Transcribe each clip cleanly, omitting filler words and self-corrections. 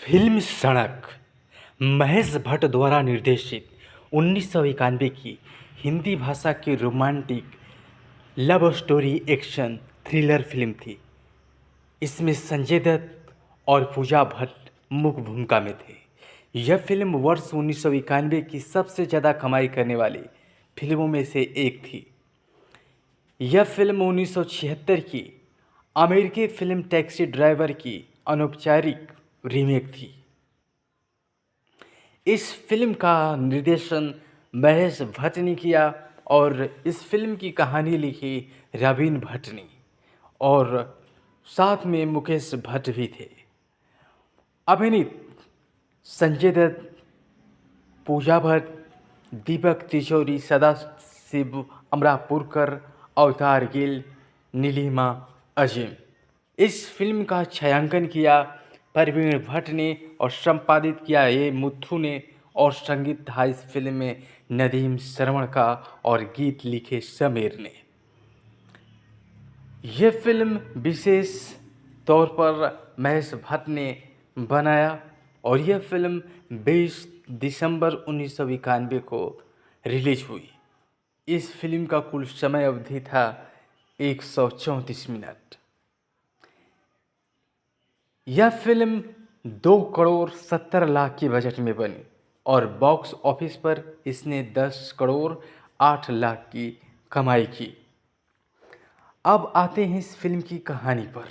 Film सड़क महेश भट्ट द्वारा निर्देशित 1991 की हिंदी भाषा की romantic love story action thriller film थी। इसमें संजय दत्त और पूजा भट्ट मुख्य भूमिका में थे। यह फिल्म वर्ष 1991 की सबसे ज़्यादा कमाई करने वाली फिल्मों में से एक थी। यह फिल्म 1976 की अमेरिकी फिल्म टैक्सी ड्राइवर की अनौपचारिक रीमेक थी। इस फिल्म का निर्देशन महेश भट्ट ने किया और इस फिल्म की कहानी लिखी रवीन भट्ट ने और साथ में मुकेश भट्ट भी थे। अभिनीत संजय दत्त, पूजा भट्ट, दीपक तिजोरी, सदाशिव अमरापुरकर, अवतार गिल, नीलिमा अजीम। इस फिल्म का छायांकन किया परवीन भट्ट ने और संपादित किया ए मुथु ने और संगीत था इस फिल्म में नदीम श्रवण का और गीत लिखे समीर ने। यह फिल्म विशेष तौर पर महेश भट्ट ने बनाया और यह फिल्म 20 दिसंबर 1991 को रिलीज हुई। इस फिल्म का कुल समय अवधि था 134 मिनट। यह फिल्म 2 करोड़ 70 लाख के बजट में बनी और बॉक्स ऑफिस पर इसने 10 करोड़ 8 लाख की कमाई की। अब आते हैं इस फिल्म की कहानी पर।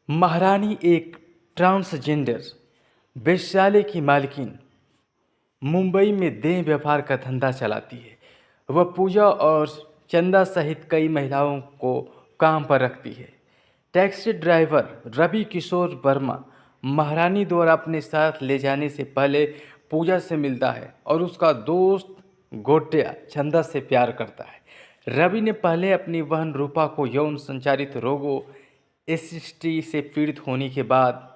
महारानी एक ट्रांसजेंडर वेश्यालय की मालकिन मुंबई में देह व्यापार का धंधा चलाती है। वह पूजा और चंदा सहित कई महिलाओं को काम पर रखती है। टैक्सी ड्राइवर रवि किशोर वर्मा महारानी द्वारा अपने साथ ले जाने से पहले पूजा से मिलता है और उसका दोस्त गोटिया चंदा से प्यार करता है। रवि ने पहले अपनी बहन रूपा को यौन संचारित रोगों एसिस्टी से पीड़ित होने के बाद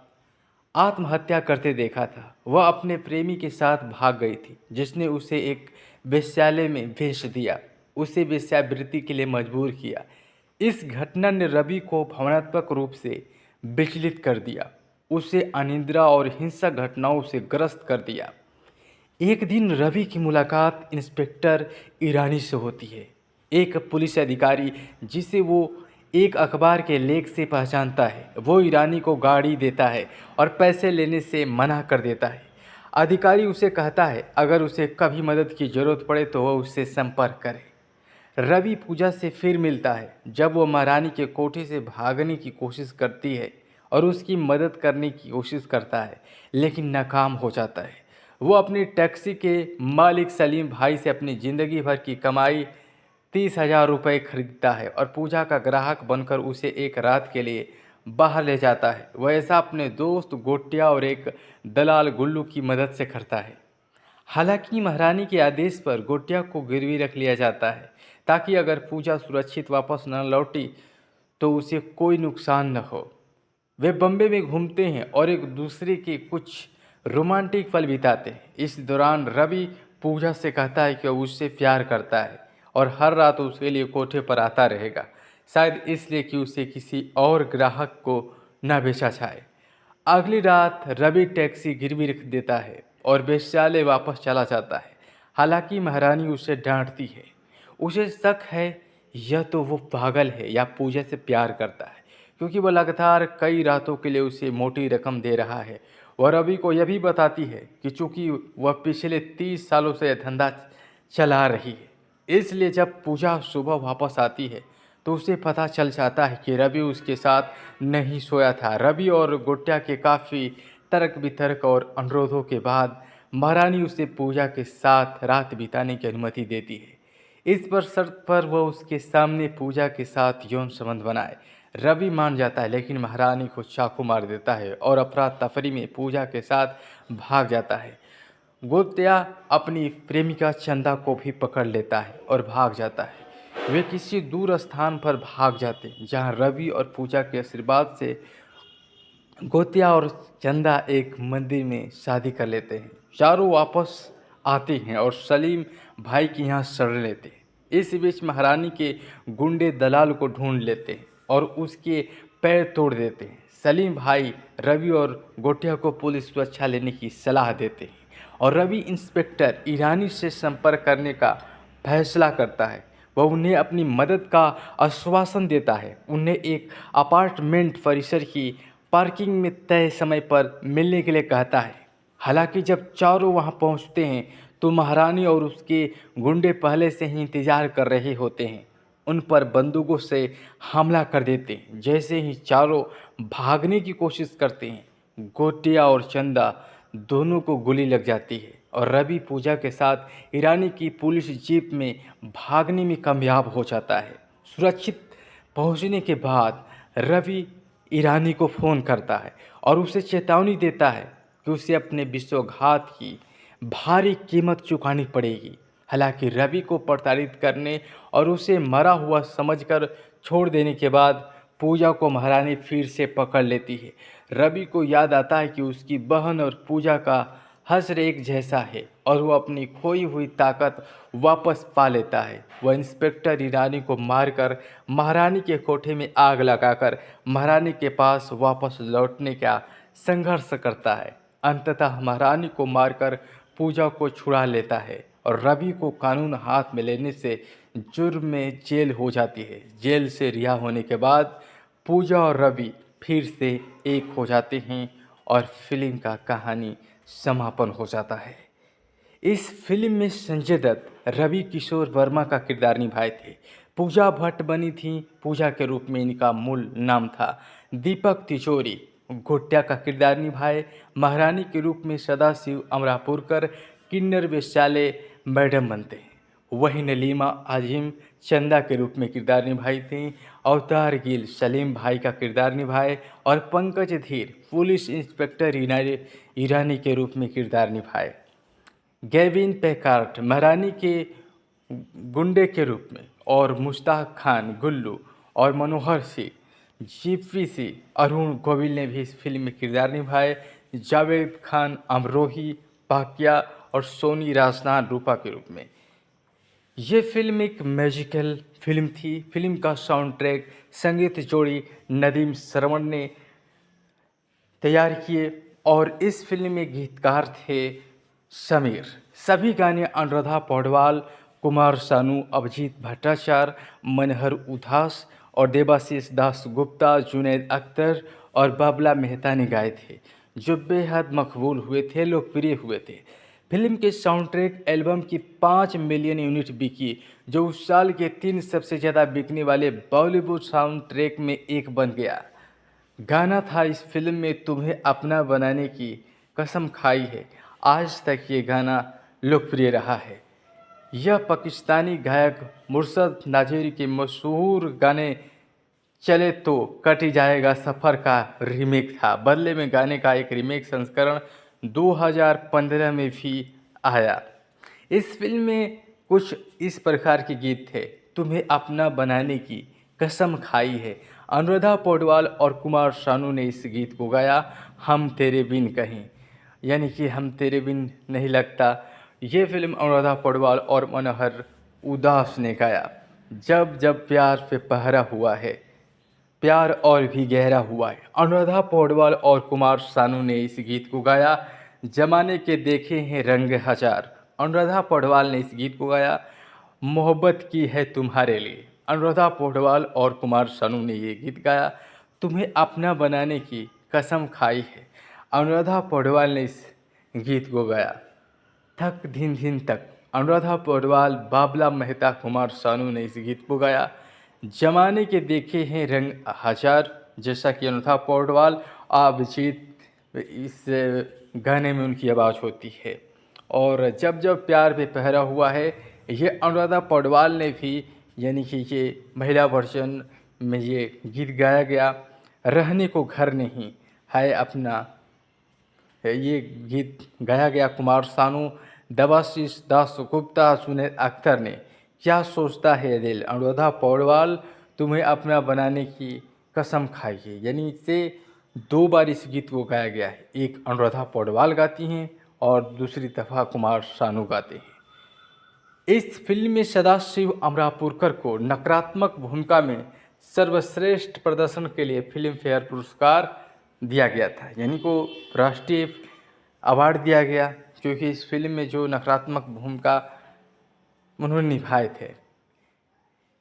आत्महत्या करते देखा था। वह अपने प्रेमी के साथ भाग गई थी जिसने उसे एक वेश्यालय में भेज दिया, उसे वेश्यावृत्ति के लिए मजबूर किया। इस घटना ने रवि को भावनात्मक रूप से विचलित कर दिया, उसे अनिद्रा और हिंसक घटनाओं से ग्रस्त कर दिया। एक दिन रवि की मुलाकात इंस्पेक्टर ईरानी से होती है, एक पुलिस अधिकारी जिसे वो एक अखबार के लेख से पहचानता है। वो ईरानी को गाड़ी देता है और पैसे लेने से मना कर देता है। अधिकारी उसे कहता है अगर उसे कभी मदद की ज़रूरत पड़े तो वह उससे संपर्क करे। रवि पूजा से फिर मिलता है जब वो महारानी के कोठे से भागने की कोशिश करती है और उसकी मदद करने की कोशिश करता है लेकिन नाकाम हो जाता है। वो अपनी टैक्सी के मालिक सलीम भाई से अपनी ज़िंदगी भर की कमाई 30,000 रुपये खरीदता है और पूजा का ग्राहक बनकर उसे एक रात के लिए बाहर ले जाता है। वह ऐसा अपने दोस्त गोटिया और एक दलाल गुल्लू की मदद से करता है। हालांकि महारानी के आदेश पर गोटिया को गिरवी रख लिया जाता है ताकि अगर पूजा सुरक्षित वापस न लौटी तो उसे कोई नुकसान न हो। वे बम्बे में घूमते हैं और एक दूसरे के कुछ रोमांटिक पल बिताते हैं। इस दौरान रवि पूजा से कहता है कि वह उससे प्यार करता है और हर रात उसके लिए कोठे पर आता रहेगा, शायद इसलिए कि उसे किसी और ग्राहक को न बेचा जाए। अगली रात रवि टैक्सी गिरवी रख देता है और वेश्यालय वापस चला जाता है। हालांकि महारानी उसे डांटती है, उसे शक है यह तो वो पागल है या पूजा से प्यार करता है क्योंकि वह लगातार कई रातों के लिए उसे मोटी रकम दे रहा है। वह रवि को यह भी बताती है कि चूंकि वह पिछले 30 सालों से यह धंधा चला रही है, इसलिए जब पूजा सुबह वापस आती है तो उसे पता चल जाता है कि रवि उसके साथ नहीं सोया था। रवि और गोटिया के काफ़ी तर्क वितर्क और अनुरोधों के बाद महारानी उसे पूजा के साथ रात बिताने की अनुमति देती है। इस पर शर्त पर वह उसके सामने पूजा के साथ यौन संबंध बनाए। रवि मान जाता है लेकिन महारानी को चाकू मार देता है और अफरा तफरी में पूजा के साथ भाग जाता है। गोतिया अपनी प्रेमिका चंदा को भी पकड़ लेता है और भाग जाता है। वे किसी दूर स्थान पर भाग जाते हैं जहां रवि और पूजा के आशीर्वाद से गोतिया और चंदा एक मंदिर में शादी कर लेते हैं। चारों वापस आते हैं और सलीम भाई के यहाँ शरण लेते हैं। इस बीच महारानी के गुंडे दलाल को ढूंढ लेते हैं और उसके पैर तोड़ देते हैं। सलीम भाई रवि और गोटिया को पुलिस सुरक्षा लेने की सलाह देते हैं और रवि इंस्पेक्टर ईरानी से संपर्क करने का फैसला करता है। वह उन्हें अपनी मदद का आश्वासन देता है, उन्हें एक अपार्टमेंट परिसर की पार्किंग में तय समय पर मिलने के लिए कहता है। हालांकि जब चारों वहां पहुंचते हैं तो महारानी और उसके गुंडे पहले से ही इंतजार कर रहे होते हैं। उन पर बंदूकों से हमला कर देते हैं। जैसे ही चारों भागने की कोशिश करते हैं, गोटिया और चंदा दोनों को गोली लग जाती है और रवि पूजा के साथ ईरानी की पुलिस जीप में भागने में कामयाब हो जाता है। सुरक्षित पहुंचने के बाद रवि ईरानी को फ़ोन करता है और उसे चेतावनी देता है कि उसे अपने विश्वासघात की भारी कीमत चुकानी पड़ेगी। हालांकि रवि को प्रताड़ित करने और उसे मरा हुआ समझकर छोड़ देने के बाद पूजा को महारानी फिर से पकड़ लेती है। रवि को याद आता है कि उसकी बहन और पूजा का हश्र एक जैसा है और वह अपनी खोई हुई ताकत वापस पा लेता है। वह इंस्पेक्टर ईरानी को मारकर महारानी के कोठे में आग लगाकर महारानी के पास वापस लौटने का संघर्ष करता है। अंततः महारानी को मारकर पूजा को छुड़ा लेता है और रवि को कानून हाथ में लेने से जुर्म में जेल हो जाती है। जेल से रिहा होने के बाद पूजा और रवि फिर से एक हो जाते हैं और फिल्म का कहानी समापन हो जाता है। इस फिल्म में संजय दत्त रवि किशोर वर्मा का किरदार निभाए थे। पूजा भट्ट बनी थी। पूजा के रूप में इनका मूल नाम था। दीपक तिजोरी गोटिया का किरदार निभाए। महारानी के रूप में सदाशिव अमरापुरकर किन्नर वैश्यालय मैडम बनते हैं। वहीं नलीमा आजिम चंदा के रूप में किरदार निभाई थी। अवतार गिल सलीम भाई का किरदार निभाए और पंकज धीर पुलिस इंस्पेक्टर ईरानी के रूप में किरदार निभाए। गेविन पैकार्ट महारानी के गुंडे के रूप में और मुश्ताक खान गुल्लू और मनोहर सिंह जीपी सिंह अरुण गोविल ने भी इस फिल्म में किरदार निभाए। जावेद खान अमरोही पाकिया और सोनी राजनाथ रूपा के रूप में। ये फिल्म एक मैजिकल फिल्म थी। फिल्म का साउंड ट्रैक संगीत जोड़ी नदीम श्रवण ने तैयार किए और इस फिल्म में गीतकार थे समीर। सभी गाने अनुराधा पौडवाल, कुमार सानू, अभिजीत भट्टाचार्य, मनहर उदास और देवाशीष दास गुप्ता, जुनैद अख्तर और बाबला मेहता ने गाए थे, जो बेहद मकबूल हुए थे, लोकप्रिय हुए थे। फिल्म के साउंड ट्रैक एल्बम की 5 मिलियन यूनिट बिकी, जो उस साल के 3 सबसे ज़्यादा बिकने वाले बॉलीवुड साउंड ट्रैक में एक बन गया। गाना था इस फिल्म में तुम्हें अपना बनाने की कसम खाई है। आज तक ये गाना लोकप्रिय रहा है। यह पाकिस्तानी गायक मुर्शद नाजिर के मशहूर गाने चले तो कट ही जाएगा सफ़र का रीमेक था। बदले में गाने का एक रीमेक संस्करण 2015 में भी आया। इस फिल्म में कुछ इस प्रकार के गीत थे। तुम्हें अपना बनाने की कसम खाई है, अनुराधा पौडवाल और कुमार सानू ने इस गीत को गाया। हम तेरे बिन कहीं, यानी कि हम तेरे बिन नहीं लगता। ये फिल्म अनुराधा पौडवाल और मनोहर उदास ने गाया। जब जब प्यार पे पहरा हुआ है, प्यार और भी गहरा हुआ है, अनुराधा पौडवाल और कुमार सानू ने इस गीत को गाया। जमाने के देखे हैं रंग हजार, अनुराधा पौडवाल ने इस गीत को गाया। मोहब्बत की है तुम्हारे लिए, अनुराधा पौडवाल और कुमार सानू ने ये गीत गाया। तुम्हें अपना बनाने की कसम खाई है, अनुराधा पौडवाल ने इस गीत को गाया। थक दिन दिन तक, अनुराधा पौडवाल, बाबला मेहता, कुमार सानू ने इस गीत को गाया। जमाने के देखे हैं रंग हजार, जैसा कि अनुराधा पौडवाल अभिजीत इस गाने में उनकी आवाज़ होती है। और जब जब प्यार पे पहरा हुआ है, ये अनुराधा पौडवाल ने भी, यानी कि ये महिला वर्जन में ये गीत गाया गया। रहने को घर नहीं है अपना, ये गीत गाया गया कुमार सानू, देवाशीष दास गुप्ता, जुनैद अख्तर ने। क्या सोचता है दिल, अनुराधा पौडवाल, तुम्हें अपना बनाने की कसम खाई है, यानी से 2 बार इस गीत को गाया गया है। एक अनुराधा पौडवाल गाती हैं और दूसरी दफ़ा कुमार सानू गाते हैं। इस फिल्म में सदाशिव अमरापुरकर को नकारात्मक भूमिका में सर्वश्रेष्ठ प्रदर्शन के लिए फिल्म फेयर पुरस्कार दिया गया था, यानी को राष्ट्रीय अवार्ड दिया गया, क्योंकि इस फिल्म में जो नकारात्मक भूमिका उन्होंने निभाए थे।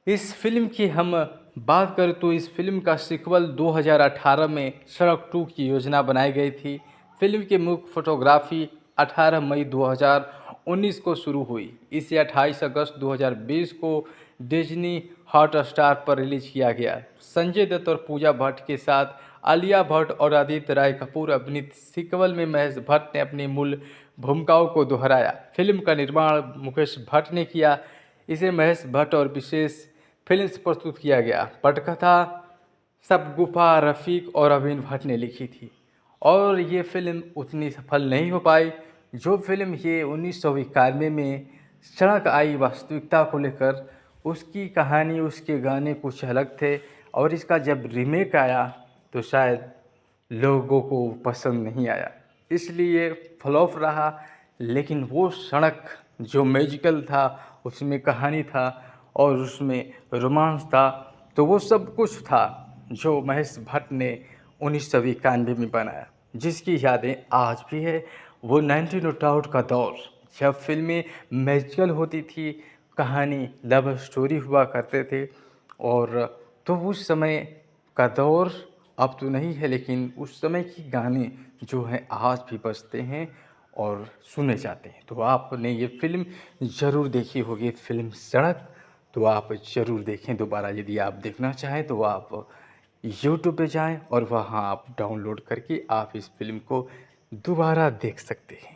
इस फिल्म की हम बात करें तो इस फिल्म का सीक्वल 2018 में सड़क 2 की योजना बनाई गई थी। फिल्म की मुख्य फोटोग्राफी 18 मई 2019 को शुरू हुई। इसे 28 अगस्त 2020 को डिज्नी हॉटस्टार पर रिलीज किया गया। संजय दत्त और पूजा भट्ट के साथ आलिया भट्ट और आदित्य राय कपूर अभिनीत सीक्वल में महेश भट्ट ने अपनी मूल भूमिकाओं को दोहराया। फिल्म का निर्माण मुकेश भट्ट ने किया। इसे महेश भट्ट और विशेष फिल्म्स प्रस्तुत किया गया। पटकथा शगुफ्ता रफ़ीक और अवीन भट्ट ने लिखी थी और ये फिल्म उतनी सफल नहीं हो पाई। जो फिल्म ये 1991 में सड़क आई वास्तविकता को लेकर, उसकी कहानी, उसके गाने कुछ अलग थे और इसका जब रीमेक आया तो शायद लोगों को पसंद नहीं आया, इसलिए फ्लॉप रहा। लेकिन वो सड़क जो मैजिकल था, उसमें कहानी था और उसमें रोमांस था, तो वो सब कुछ था जो महेश भट्ट ने 1991 में बनाया, जिसकी यादें आज भी है। वो 1900 का दौर जब फिल्में मैजिकल होती थी, कहानी लव स्टोरी हुआ करते थे, और तो उस समय का दौर अब तो नहीं है, लेकिन उस समय की गाने जो हैं आज भी बजते हैं और सुने जाते हैं। तो आपने ये फिल्म ज़रूर देखी होगी, फिल्म सड़क, तो आप ज़रूर देखें दोबारा। यदि आप देखना चाहें तो आप यूट्यूब पे जाएं और वहाँ आप डाउनलोड करके आप इस फिल्म को दोबारा देख सकते हैं।